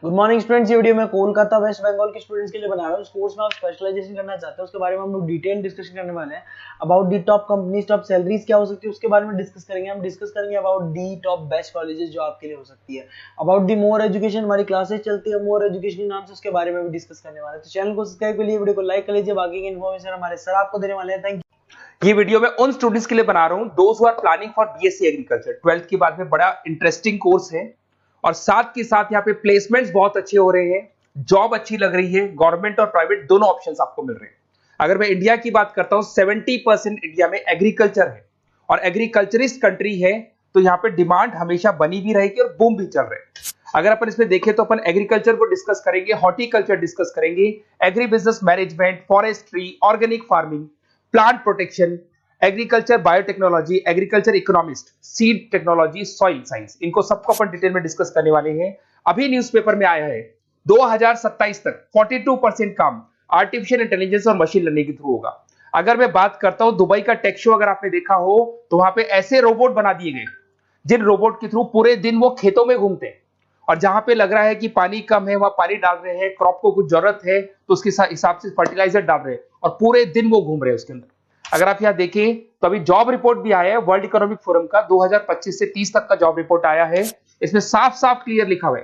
Good morning students. ये video मैं Kolkata waste Bengal के स्टूडेंट्स के लिए बना रहा हूँ। उस कोर्स में आप स्पेशलाइजेशन करना चाहते हैं उसके बारे में हम लोग डिटेल डिस्कशन करने वाले हैं। About the top companies, top salaries क्या हो सकती है उसके बारे में डिस्कस करेंगे। हम डिस्कस करेंगे about the top best colleges जो आपके लिए हो सकती है। अबाउट दी मोर एजुकेशन, हमारी क्लासेस चलती है मोर एजुकेशन के नाम से, उसके बारे में भी डिस्कस करने वाले हैं। तो चैनल को सब्सक्राइब कर लिए, वीडियो को लाइक कर लीजिए। बाकी की इन्फॉर्मेशन हमारे सर आपको देने वाले हैं। Thank you. ये वीडियो मैं उन स्टूडेंट्स के लिए बना रहा हूं those who are planning for BSc agriculture. 12th के बाद में बड़ा इंटरेस्टिंग कोर्स है और साथ के साथ यहाँ पे प्लेसमेंट्स बहुत अच्छे हो रहे हैं, जॉब अच्छी लग रही है, गवर्नमेंट और प्राइवेट दोनों ऑप्शंस आपको मिल रहे हैं। अगर मैं इंडिया की बात करता हूं 70% इंडिया में एग्रीकल्चर है और एग्रीकल्चरिस्ट कंट्री है, तो यहाँ पे डिमांड हमेशा बनी भी रहेगी और बूम भी चल रहे हैं। अगर अपन इसमें देखें तो अपन एग्रीकल्चर को डिस्कस करेंगे, हॉर्टिकल्चर डिस्कस करेंगे, agri business management, forestry, organic farming, plant protection, agriculture biotechnology, agriculture economist, seed technology, soil science, इनको सबको अपन डिटेल में डिस्कस करने वाले हैं। अभी न्यूज़पेपर में आया है 2027 तक 42% काम आर्टिफिशियल इंटेलिजेंस और मशीन लर्निंग के थ्रू होगा। अगर मैं बात करता हूं दुबई का टेक शो, अगर आपने देखा हो तो वहां पे ऐसे रोबोट बना दिए गए जिन रोबोट के थ्रू पूरे दिन वो खेतों में घूमते हैं और जहां पे लग रहा है कि पानी कम है वहां पानी डाल रहे हैं, क्रॉप को कुछ जरूरत है तो उसके हिसाब से फर्टिलाइजर डाल रहे हैं और पूरे दिन वो घूम रहे हैं उसके अंदर। अगर आप यहां देखें तो अभी जॉब रिपोर्ट भी आया है वर्ल्ड इकोनॉमिक फोरम का, 2025 से 30 तक का जॉब रिपोर्ट आया है। इसमें साफ साफ क्लियर लिखा हुआ है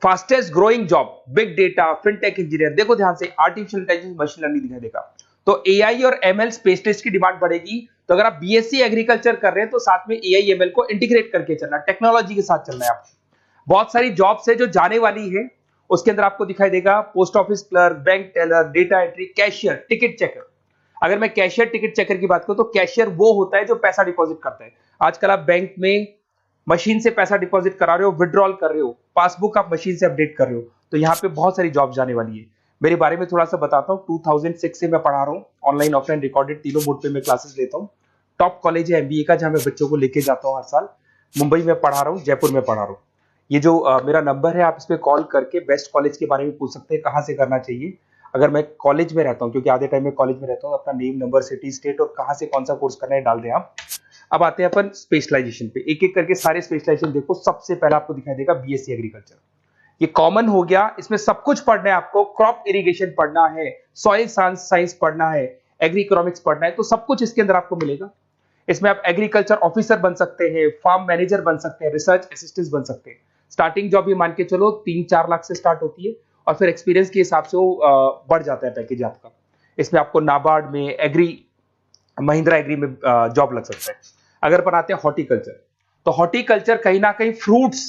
fastest growing job big data, fintech engineer. देखो ध्यान से, आर्टिफिशियल इंटेलिजेंस, मशीन लर्निंग दिखाई देगा तो एआई और एमएल स्पेशलिस्ट की डिमांड बढ़ेगी। तो अगर आप बीएससी एग्रीकल्चर कर रहे हैं तो साथ में एआई एमएल को इंटीग्रेट करके चलना, टेक्नोलॉजी के साथ चलना है आपको। बहुत सारी जॉब्स है जो जाने वाली है, उसके अंदर आपको दिखाई देगा post office clerk, bank teller, data entry, cashier, ticket checker. अगर मैं कैशियर टिकट चेकर की बात करूं तो कैशियर वो होता है जो पैसा डिपॉजिट करता है। आजकल आप बैंक में मशीन से पैसा डिपॉजिट करा रहे हो, विड्रॉल कर रहे हो, पासबुक आप मशीन से अपडेट कर रहे हो, तो यहाँ पे बहुत सारी जॉब जाने वाली है। मेरे बारे में थोड़ा सा बताता हूँ। 2006 से मैं पढ़ा रहा हूँ, ऑनलाइन ऑफलाइन रिकॉर्डेड तीनों मोड पे मैं क्लासेस लेता हूँ। टॉप कॉलेज है एमबीए का जहां मैं बच्चों को लेके जाता हूँ हर साल। मुंबई में पढ़ा रहा हूँ, जयपुर में पढ़ा रहा हूँ। ये जो मेरा नंबर है, आप इस पे कॉल करके बेस्ट कॉलेज के बारे में पूछ सकते हैं, कहाँ से करना चाहिए। अगर मैं कॉलेज में रहता हूँ, क्योंकि आधे टाइम में कॉलेज में रहता हूँ, अपना नेम, नंबर, सिटी, स्टेट और कहाँ से कौन सा कोर्स करना है डाल दें आप। अब आते हैं अपन स्पेशलाइजेशन पे, एक एक करके सारे स्पेशलाइजेशन देखो। सबसे पहले आपको दिखाई देगा बीएससी एग्रीकल्चर, ये कॉमन हो गया। इसमें सब कुछ पढ़ना है आपको, क्रॉप इरिगेशन पढ़ना है, सॉइल साइंस पढ़ना है, एग्री इकोनॉमिक्स पढ़ना है, तो सब कुछ इसके अंदर आपको मिलेगा। इसमें आप एग्रीकल्चर ऑफिसर बन सकते हैं, फार्म मैनेजर बन सकते हैं, रिसर्च असिस्टेंट बन सकते हैं। स्टार्टिंग जॉब ये मान के चलो 3-4 लाख से स्टार्ट होती है और फिर एक्सपीरियंस के हिसाब से वो बढ़ जाता है पैकेज आपका। इसमें आपको नाबार्ड में, एग्री, महिंद्रा एग्री में जॉब लग सकता है। अगर अपन आते हैं हॉर्टिकल्चर, तो हॉर्टिकल्चर कहीं ना कहीं फ्रूट्स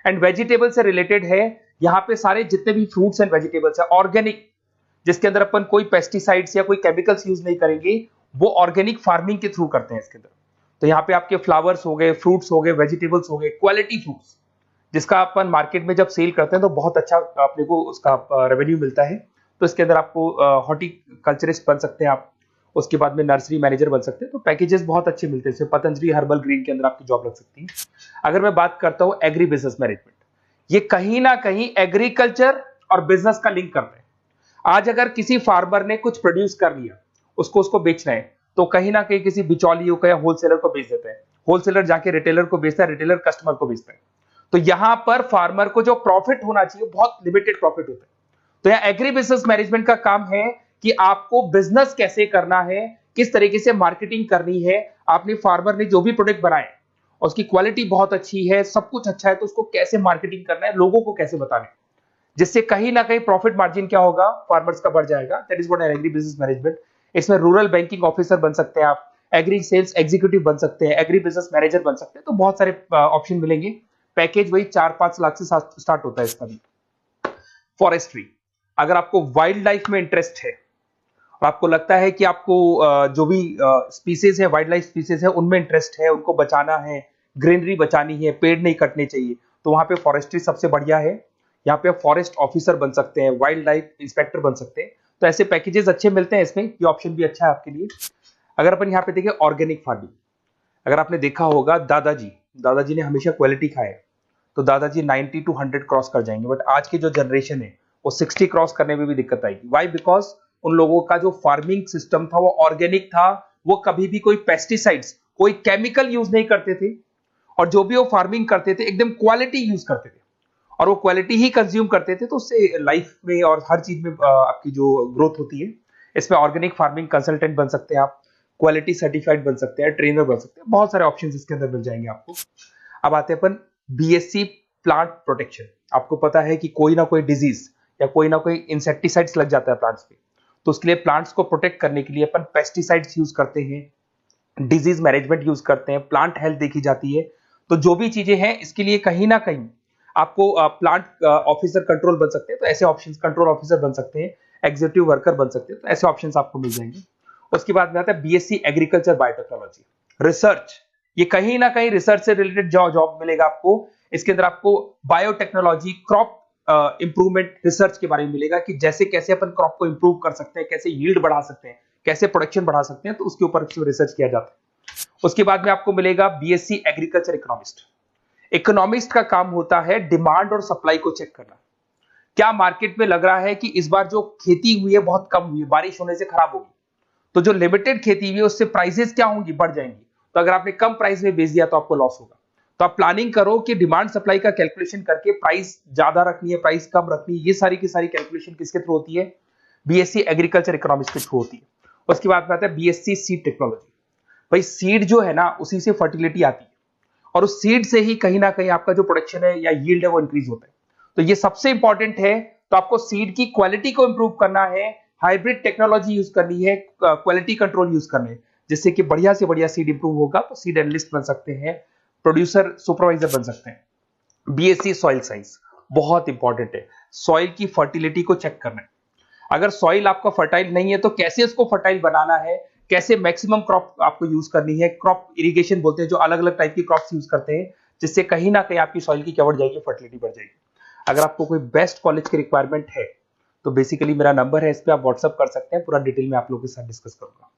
एंड वेजिटेबल से रिलेटेड है। यहाँ पे सारे जितने भी फ्रूट्स एंड वेजिटेबल्स है ऑर्गेनिक, जिसके अंदर अपन कोई पेस्टिसाइड्स या कोई केमिकल्स यूज नहीं करेंगे, वो ऑर्गेनिक फार्मिंग के थ्रू करते हैं इसके अंदर। तो यहाँ पे आपके फ्लावर्स हो गए, फ्रूट्स हो गए, वेजिटेबल्स हो गए, क्वालिटी फ्रूट्स, जिसका अपन मार्केट में जब सेल करते हैं तो बहुत अच्छा अपने को उसका रेवेन्यू मिलता है। तो इसके अंदर आपको हॉर्टिकल्चरिस्ट बन सकते हैं आप, उसके बाद में नर्सरी मैनेजर बन सकते हैं। तो पैकेजेस बहुत अच्छे मिलते हैं। पतंजलि हर्बल ग्रीन के अंदर आपकी जॉब लग सकती है। अगर मैं बात करता हूँ एग्री बिजनेस मैनेजमेंट, ये कहीं ना कहीं एग्रीकल्चर और बिजनेस का लिंक करते हैं। आज अगर किसी फार्मर ने कुछ प्रोड्यूस कर लिया, उसको बेचना है, तो कहीं ना कहीं किसी बिचौलियों को या होलसेलर को बेच देते हैं। होलसेलर जाके रिटेलर को बेचता है, रिटेलर कस्टमर को बेचता है। तो यहां पर फार्मर को जो प्रॉफिट होना चाहिए बहुत लिमिटेड प्रॉफिट होता है। तो यहां एग्री बिजनेस मैनेजमेंट का काम है कि आपको बिजनेस कैसे करना है, किस तरीके से मार्केटिंग करनी है। आपने फार्मर ने जो भी प्रोडक्ट बनाए उसकी क्वालिटी बहुत अच्छी है, सब कुछ अच्छा है, तो उसको कैसे मार्केटिंग करना है, लोगों को कैसे बताना है, जिससे कहीं ना कहीं प्रॉफिट मार्जिन क्या होगा, फार्मर्स का बढ़ जाएगा। That is what agri business management. इसमें रूरल बैंकिंग ऑफिसर बन सकते हैं आप, एग्री सेल्स एग्जीक्यूटिव बन सकते हैं, एग्री बिजनेस मैनेजर बन सकते हैं। तो बहुत सारे ऑप्शन मिलेंगे। पैकेज वही 4-5 लाख से स्टार्ट होता है इसका भी। फॉरेस्ट्री, अगर आपको वाइल्ड लाइफ में इंटरेस्ट है और आपको लगता है कि आपको जो भी स्पीसीज है, वाइल्ड लाइफ स्पीसीज है, उनमें इंटरेस्ट है, उनको बचाना है, ग्रीनरी बचानी है, पेड़ नहीं कटने चाहिए, तो वहां पे फॉरेस्ट्री सबसे बढ़िया है। यहाँ पे फॉरेस्ट ऑफिसर बन सकते हैं, वाइल्ड लाइफ इंस्पेक्टर बन सकते हैं। तो ऐसे पैकेजेस अच्छे मिलते हैं इसमें, ये ऑप्शन भी अच्छा है आपके लिए। अगर अपन यहाँ पे देखें ऑर्गेनिक फार्मिंग, अगर आपने देखा होगा दादाजी ने हमेशा क्वालिटी खाया है, तो दादाजी 90 to 100 क्रॉस कर जाएंगे। बट आज की जो जनरेशन है वो 60 क्रॉस करने में भी दिक्कत आएगी। वाई? बिकॉज उन लोगों का जो फार्मिंग सिस्टम था वो ऑर्गेनिक था, वो कभी भी कोई पेस्टिसाइड्स, कोई केमिकल यूज नहीं करते थे, और जो भी वो फार्मिंग करते थे एकदम क्वालिटी यूज करते थे। और वो क्वालिटी ही कंज्यूम करते थे, तो उससे लाइफ में और हर चीज में आपकी जो ग्रोथ होती है। इसमें ऑर्गेनिक फार्मिंग कंसल्टेंट बन सकते हैं आप, क्वालिटी सर्टिफाइड बन सकते हैं, ट्रेनर बन सकते हैं, बहुत सारे ऑप्शंस इसके अंदर मिल जाएंगे आपको। अब आते हैं अपन बीएससी प्लांट प्रोटेक्शन। आपको पता है कि कोई ना कोई डिजीज या कोई ना कोई इंसेक्टिसाइड्स लग जाता है प्लांट्स पे, तो उसके लिए प्लांट्स को प्रोटेक्ट करने के लिए अपन पेस्टिसाइड्स यूज करते हैं, डिजीज मैनेजमेंट यूज करते हैं, प्लांट हेल्थ देखी जाती है। तो जो भी चीजें हैं इसके लिए कहीं ना कहीं आपको प्लांट ऑफिसर कंट्रोल बन सकते हैं, तो ऐसे ऑप्शंस, कंट्रोल ऑफिसर बन सकते हैं, एग्जीक्यूटिव वर्कर बन सकते हैं, तो ऐसे ऑप्शंस आपको मिल जाएंगे। उसके बाद में आता है बीएससी एग्रीकल्चर बायोटेक्नोलॉजी, रिसर्च। ये कहीं ना कहीं रिसर्च से रिलेटेड जॉब मिलेगा आपको। इसके अंदर आपको बायोटेक्नोलॉजी, क्रॉप इंप्रूवमेंट रिसर्च के बारे में मिलेगा कि जैसे कैसे अपन क्रॉप को इंप्रूव कर सकते हैं, कैसे यील्ड बढ़ा सकते हैं, कैसे प्रोडक्शन बढ़ा सकते हैं, तो उसके ऊपर रिसर्च किया जाता है। उसके बाद में आपको मिलेगा बीएससी एग्रीकल्चर इकोनॉमिस्ट। इकोनॉमिस्ट का काम होता है डिमांड और सप्लाई को चेक करना। क्या मार्केट में लग रहा है कि इस बार जो खेती हुई है बहुत कम हुई है, बारिश होने से खराब होगी, तो जो लिमिटेड खेती हुई है उससे प्राइसेस क्या होंगी, बढ़ जाएंगी। तो अगर आपने कम प्राइस में बेच दिया तो आपको लॉस होगा। तो आप प्लानिंग करो कि डिमांड सप्लाई का कैलकुलेशन करके प्राइस ज्यादा रखनी है, प्राइस कम रखनी है। ये सारी की सारी कैलकुलेशन किसके थ्रू होती है? बीएससी एग्रीकल्चर इकोनॉमिक्स के थ्रू होती है। उसके बाद में आता है बीएससी सीड टेक्नोलॉजी। भाई सीड जो है ना, उसी से फर्टिलिटी आती है और उस सीड से ही कहीं ना कहीं आपका जो प्रोडक्शन है या यील्ड है वो इंक्रीज होता है। तो ये सबसे इंपॉर्टेंट है। तो आपको सीड की क्वालिटी को इंप्रूव करना है, हाइब्रिड टेक्नोलॉजी यूज करनी है, क्वालिटी कंट्रोल यूज करने है, जिससे कि बढ़िया से बढ़िया सीड इंप्रूव होगा। तो सीड एनालिस्ट बन सकते हैं, प्रोड्यूसर सुपरवाइजर बन सकते हैं। बीएससी सॉइल साइंस बहुत इंपॉर्टेंट है, सॉइल की फर्टिलिटी को चेक करना है। अगर सॉइल आपका फर्टाइल नहीं है तो कैसे उसको फर्टाइल बनाना है, कैसे मैक्सिमम क्रॉप आपको यूज करनी है। क्रॉप इरिगेशन बोलते हैं, जो अलग अलग टाइप की क्रॉप्स यूज करते हैं, जिससे कहीं ना कहीं आपकी सॉइल की क्या बढ़ जाएगी, फर्टिलिटी बढ़ जाएगी। अगर आपको कोई बेस्ट कॉलेज की रिक्वायरमेंट है तो बेसिकली मेरा नंबर है, इस पर आप व्हाट्सअप कर सकते हैं, पूरा डिटेल में आप लोगों के साथ डिस्कस करूंगा।